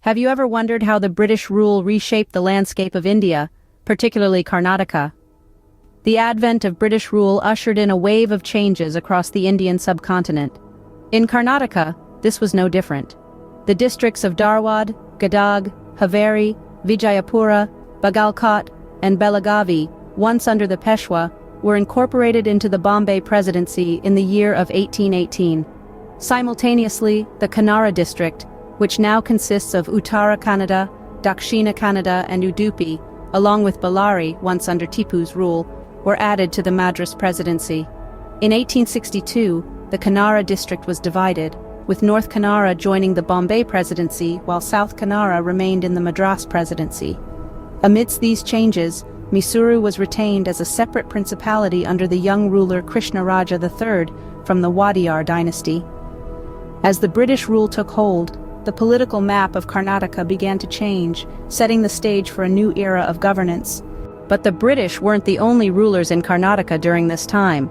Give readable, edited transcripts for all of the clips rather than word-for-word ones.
Have you ever wondered how the British rule reshaped the landscape of India, particularly Karnataka? The advent of British rule ushered in a wave of changes across the Indian subcontinent. In Karnataka, this was no different. The districts of Dharwad, Gadag, Haveri, Vijayapura, Bagalkot, and Belagavi, once under the Peshwa, were incorporated into the Bombay Presidency in the year of 1818. Simultaneously, the Kannada district, which now consists of Uttara Kannada, Dakshina Kannada, and Udupi, along with Ballari, once under Tipu's rule, were added to the Madras Presidency. In 1862, the Kannada district was divided, with North Kannada joining the Bombay Presidency while South Kannada remained in the Madras Presidency. Amidst these changes, Mysuru was retained as a separate principality under the young ruler Krishnaraja III from the Wadiyar dynasty. As the British rule took hold, the political map of Karnataka began to change, setting the stage for a new era of governance. But the British weren't the only rulers in Karnataka during this time.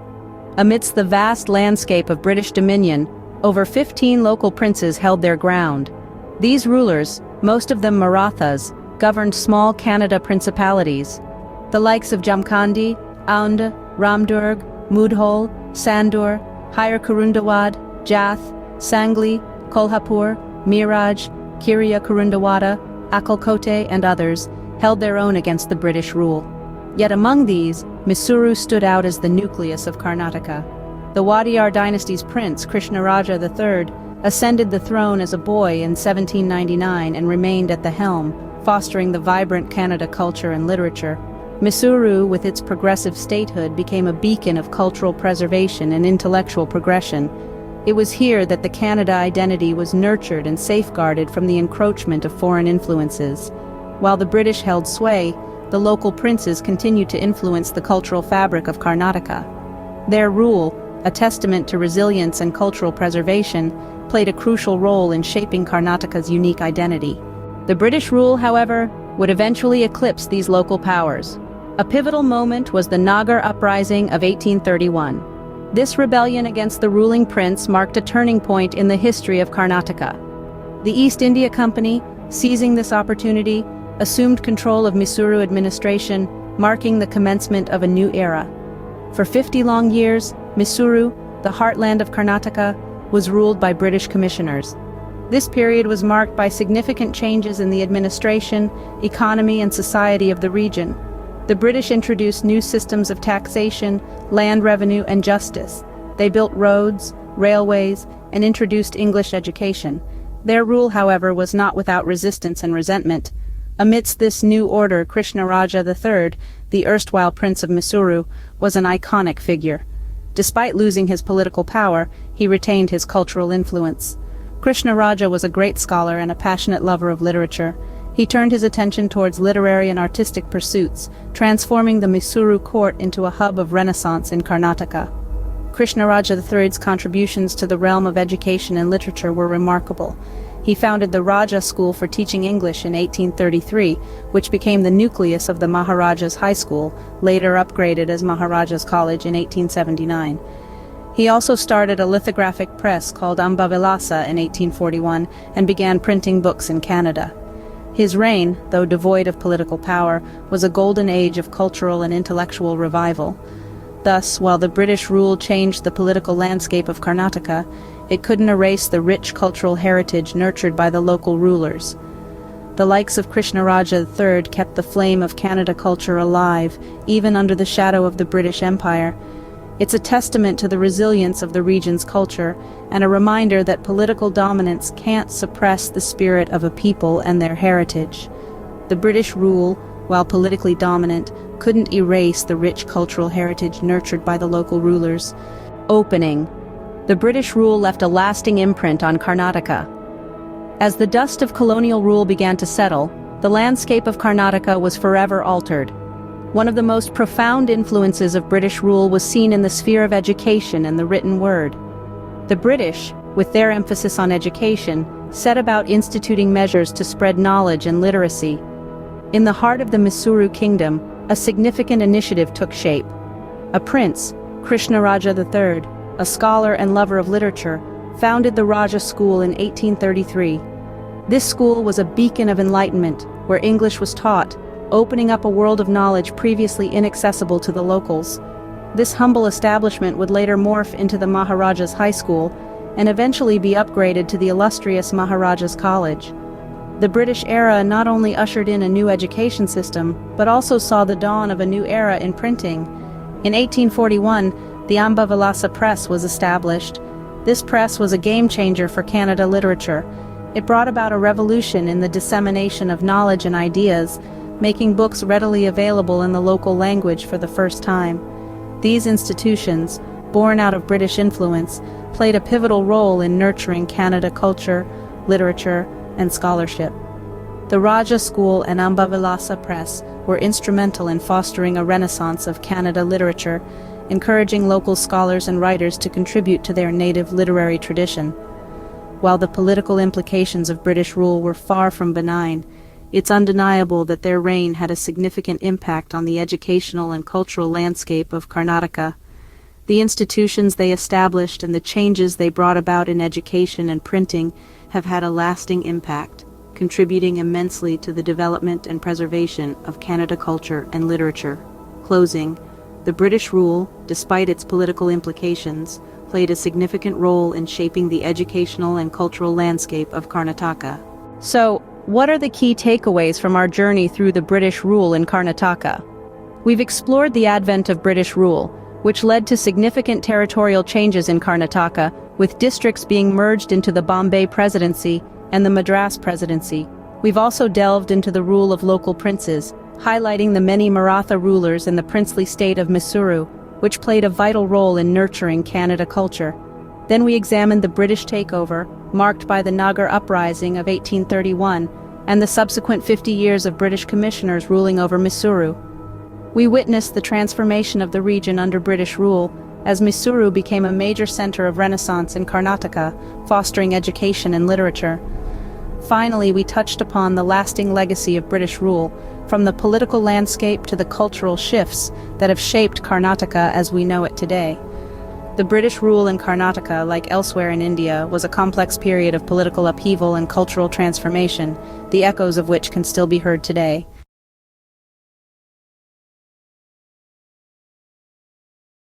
Amidst the vast landscape of British dominion, over 15 local princes held their ground. These rulers, most of them Marathas, governed small Kannada principalities. The likes of Jamkhandi, Aunda, Ramdurg, Mudhol, Sandur, Higher Kurundawad, Jath, Sangli, Kolhapur, Miraj, Kiriya Kurundawada, Akalkote, and others held their own against the British rule. Yet among these, Mysuru stood out as the nucleus of Karnataka. The Wadiyar dynasty's prince, Krishnaraja III, ascended the throne as a boy in 1799 and remained at the helm, fostering the vibrant Kannada culture and literature. Mysuru, with its progressive statehood, became a beacon of cultural preservation and intellectual progression. It was here that the Kannada identity was nurtured and safeguarded from the encroachment of foreign influences. While the British held sway, the local princes continued to influence the cultural fabric of Karnataka. Their rule, a testament to resilience and cultural preservation, played a crucial role in shaping Karnataka's unique identity. The British rule, however, would eventually eclipse these local powers. A pivotal moment was the Nagar Uprising of 1831. This rebellion against the ruling prince marked a turning point in the history of Karnataka. The East India Company, seizing this opportunity, assumed control of Mysuru administration, marking the commencement of a new era. For 50 long years, Mysuru, the heartland of Karnataka, was ruled by British commissioners. This period was marked by significant changes in the administration, economy, and society of the region. The British introduced new systems of taxation, land revenue, and justice. They built roads, railways, and introduced English education. Their rule, however, was not without resistance and resentment. Amidst this new order, Krishnaraja III, the erstwhile Prince of Mysuru, was an iconic figure. Despite losing his political power, he retained his cultural influence. Krishnaraja was a great scholar and a passionate lover of literature. He turned his attention towards literary and artistic pursuits, transforming the Mysuru court into a hub of Renaissance in Karnataka. Krishnaraja III's contributions to the realm of education and literature were remarkable. He founded the Raja School for teaching English in 1833, which became the nucleus of the Maharaja's High School, later upgraded as Maharaja's College in 1879. He also started a lithographic press called Ambavilasa in 1841 and began printing books in Canada. His reign, though devoid of political power, was a golden age of cultural and intellectual revival. Thus, while the British rule changed the political landscape of Karnataka, it couldn't erase the rich cultural heritage nurtured by the local rulers. The likes of Krishnaraja III kept the flame of Kannada culture alive, even under the shadow of the British Empire. It's a testament to the resilience of the region's culture, and a reminder that political dominance can't suppress the spirit of a people and their heritage. The British rule, while politically dominant, couldn't erase the rich cultural heritage nurtured by the local rulers. Opening. The British rule left a lasting imprint on Karnataka. As the dust of colonial rule began to settle, the landscape of Karnataka was forever altered. One of the most profound influences of British rule was seen in the sphere of education and the written word. The British, with their emphasis on education, set about instituting measures to spread knowledge and literacy. In the heart of the Mysuru kingdom, a significant initiative took shape. A prince, Krishnaraja III, a scholar and lover of literature, founded the Raja School in 1833. This school was a beacon of enlightenment, where English was taught, opening up a world of knowledge previously inaccessible to the locals. This humble establishment would later morph into the Maharaja's High School, and eventually be upgraded to the illustrious Maharaja's College. The British era not only ushered in a new education system, but also saw the dawn of a new era in printing. In 1841, the Ambavilasa Press was established. This press was a game-changer for Kannada literature. It brought about a revolution in the dissemination of knowledge and ideas, making books readily available in the local language for the first time. These institutions, born out of British influence, played a pivotal role in nurturing Kannada culture, literature, and scholarship. The Raja School and Ambavilasa Press were instrumental in fostering a renaissance of Kannada literature, encouraging local scholars and writers to contribute to their native literary tradition. While the political implications of British rule were far from benign, it's undeniable that their reign had a significant impact on the educational and cultural landscape of Karnataka. The institutions they established and the changes they brought about in education and printing have had a lasting impact, contributing immensely to the development and preservation of Kannada culture and literature. Closing, the British rule, despite its political implications, played a significant role in shaping the educational and cultural landscape of Karnataka. So, what are the key takeaways from our journey through the British rule in Karnataka? We've explored the advent of British rule, which led to significant territorial changes in Karnataka, with districts being merged into the Bombay Presidency and the Madras Presidency. We've also delved into the rule of local princes, highlighting the many Maratha rulers in the princely state of Mysuru, which played a vital role in nurturing Kannada culture. Then we examined the British takeover, marked by the Nagar Uprising of 1831, and the subsequent 50 years of British commissioners ruling over Mysuru. We witnessed the transformation of the region under British rule, as Mysuru became a major center of Renaissance in Karnataka, fostering education and literature. Finally, we touched upon the lasting legacy of British rule, from the political landscape to the cultural shifts that have shaped Karnataka as we know it today. The British rule in Karnataka, like elsewhere in India, was a complex period of political upheaval and cultural transformation, the echoes of which can still be heard today.